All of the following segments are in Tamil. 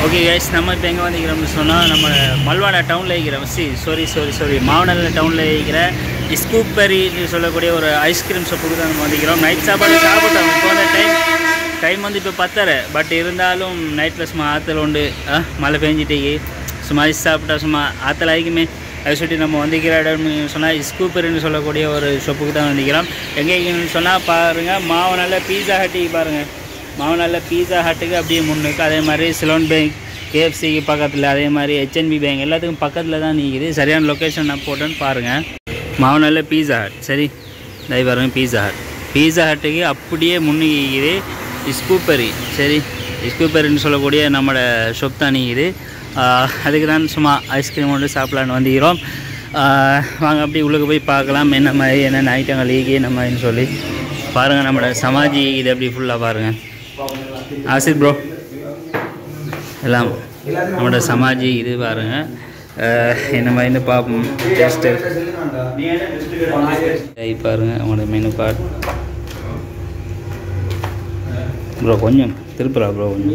ஓகே கைஸ், நம்ம இப்போ எங்கே வந்துக்கிறோம்னு சொன்னால் நம்ம மல்வாடா டவுனில் இருக்கிறோம். சாரி மாவனல்ல டவுனில் இருக்கிற ஸ்கூப்பரின்னு சொல்லக்கூடிய ஒரு ஐஸ்கிரீம் ஷாப்புக்கு தான் நம்ம வந்துக்கிறோம். நைட் சாப்பாடு சாப்பிட்டோம். இப்போ வந்து டைம் வந்து இப்போ 10:30. பட் இருந்தாலும் நைட்டில் சும்மா ஆற்றல் உண்டு, மழை பெஞ்சிட்டேக்கு சும்மா ஐஸ் சாப்பிட்டா சும்மா ஆற்றல் ஆகிக்குமே. அதை சுற்றி நம்ம வந்துக்கிற இடம்னு சொன்னால் ஸ்கூப்பரின்னு சொல்லக்கூடிய ஒரு ஷாப்புக்கு தான் வந்துக்கிறோம். எங்கேன்னு சொன்னால் பாருங்கள், மாவனல்ல பீஸா ஹட்டுக்கு பாருங்கள். மாவனல்ல பீஸா ஹட்டுக்கு அப்படியே முன்னுக்கு, அதே மாதிரி சிலோன் பேங்க் KFCக்கு பக்கத்தில், அதே மாதிரி HNB பேங்க் எல்லாத்துக்கும் பக்கத்தில் தான் நிற்கிது. சரியான லொக்கேஷன் நான் போட்டேன்னு பாருங்கள். மாவனல்ல பீஸா ஹட். சரி, இதை பாருங்கள், பீஸா ஹட்டுக்கு அப்படியே முன்னுக்குது ஸ்கூப்பரி. சரி, ஸ்கூப்பரின்னு சொல்லக்கூடிய நம்மளோட ஷாப் தான் நிற்கிது. அதுக்கு தான் சும்மா ஐஸ்கிரீம் கொண்டு சாப்பிட்லான்னு வந்துக்கிறோம். வாங்க அப்படி உள்ளுக்கு போய் பார்க்கலாம் என்ன மாதிரி என்னென்ன ஐட்டங்கள் ஈகி என்ன மாதிரின்னு சொல்லி பாருங்கள். நம்மளோட சமாஜி இது எப்படி ஃபுல்லாக பாருங்கள். ஆசித் ப்ரோ எல்லாம் நம்மளோட சமாஜி இது பாருங்கள் என்ன மாதிரின்னு பார்ப்போம். டேஸ்ட்டு பாருங்கள் அவங்களோட மெனு கார்டு. ப்ரோ கொஞ்சம் திருப்புறா ப்ரோ கொஞ்சம்.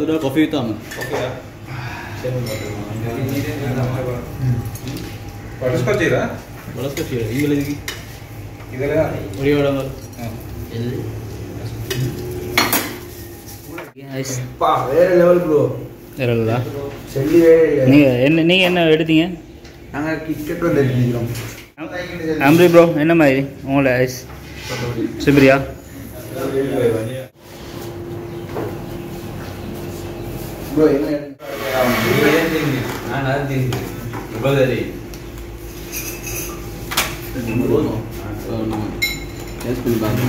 Udah kopi hitam. Kopi ya. Balas kecil ya? Balas kecil. Ini lagi. Ini lah. Ori orang. Guys, பா வேற லெவல் ப்ரோ. வேற லெவலா? செல்லி வேற. நீங்க என்ன எடுத்தீங்க? நாங்க கிக்கெட் வந்து எடுத்துக்கிறோம். அம்ரி ப்ரோ என்ன மாதிரி உங்களோட ஐஸ்? சிப்ரியா? ப்ரோ என்ன நான் நாதின் பதரி எஸ்பில் பாங்க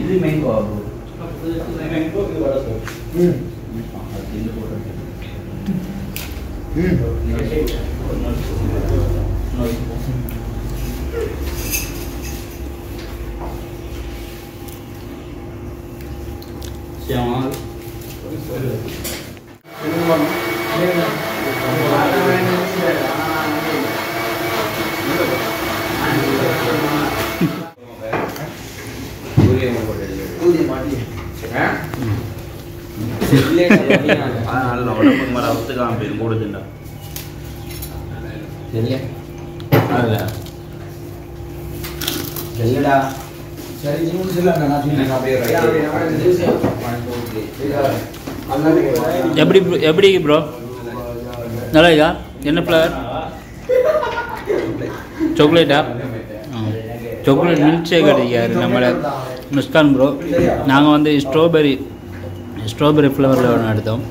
இது மேங்கோ ப்ரோ. மேங்கோ இது வரது. அது போடுறது. Siang. நல்ல உடம்புக்கு மேலே ஒத்துக்காம போயிடும் கூடுதுண்டா. சரியா? ஆகல. சரிடா. சரி ஜூன் சொல்லலாம் நான் சொல்றேன் அப்படியே எப்படி ப்ரோ? நல்லா இருக்கா? என்ன ஃப்ளவர்? சாக்லேட்டா? சாக்லேட் மில்க் ஷேக் அடிக்காரு நம்மளை முஸ்கான் ப்ரோ. நாங்கள் வந்து ஸ்ட்ராபெரி ஃப்ளவரில் ஒன்று எடுத்தோம்.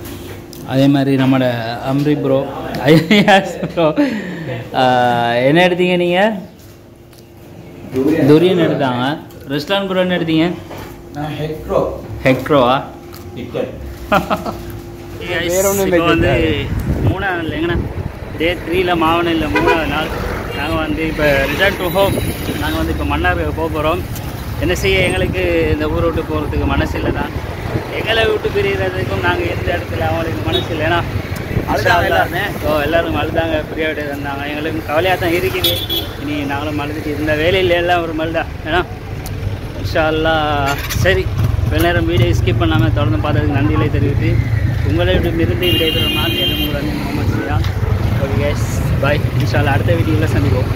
அதே மாதிரி நம்மளோட அம்ரி ப்ரோ ப்ரோ என்ன எடுத்தீங்க நீங்கள்? துரியன் எடுத்தாங்க. ரெஸ்டாரண்ட் ப்ரோ என்ன எடுத்தீங்க? நான் ஹெக்ட்ரோவா? வேற ஒன்றும் இப்போ வந்து 3ஆவது நாள் எங்கண்ணா டே 3ல மாவனல்ல 3ஆவது நாள். நாங்கள் வந்து இப்போ ரிட்டர்ன் டு ஹோம். நாங்கள் வந்து இப்போ மன்னாருக்கு போக போகிறோம். என்ன செய்ய, எங்களுக்கு இந்த ஊரை விட்டு போகிறதுக்கு மனசு இல்லை தான். எங்களை விட்டு பிரிகிறதுக்கும் நாங்கள் எந்த இடத்துல அவங்களுக்கு மனசு இல்லை. ஏன்னா எல்லாருமே எல்லோரும் அழுதாங்க, ஃப்ரீயாக இருந்தாங்க. எங்களுக்கு கவலையாக தான் இருக்குது. இனி நாங்களும் அழுதுட்டு இருந்த வேலையில் எல்லாம் ஒரு மழுதா. ஏன்னா இன்ஷா அல்லாஹ். சரி, வெள்ள நேரம் வீடியோ ஸ்கிப் பண்ணாமல் தொடர்ந்து பார்த்ததுக்கு நன்றிகளை தெரிவித்து உங்களிடம் இருந்து விடைபெறும் நான் என்ன முகமது சியா. ஓகே கைஸ், பாய். இன்ஷா அல்லாஹ் அடுத்த வீடியோவில் சந்திப்போம்.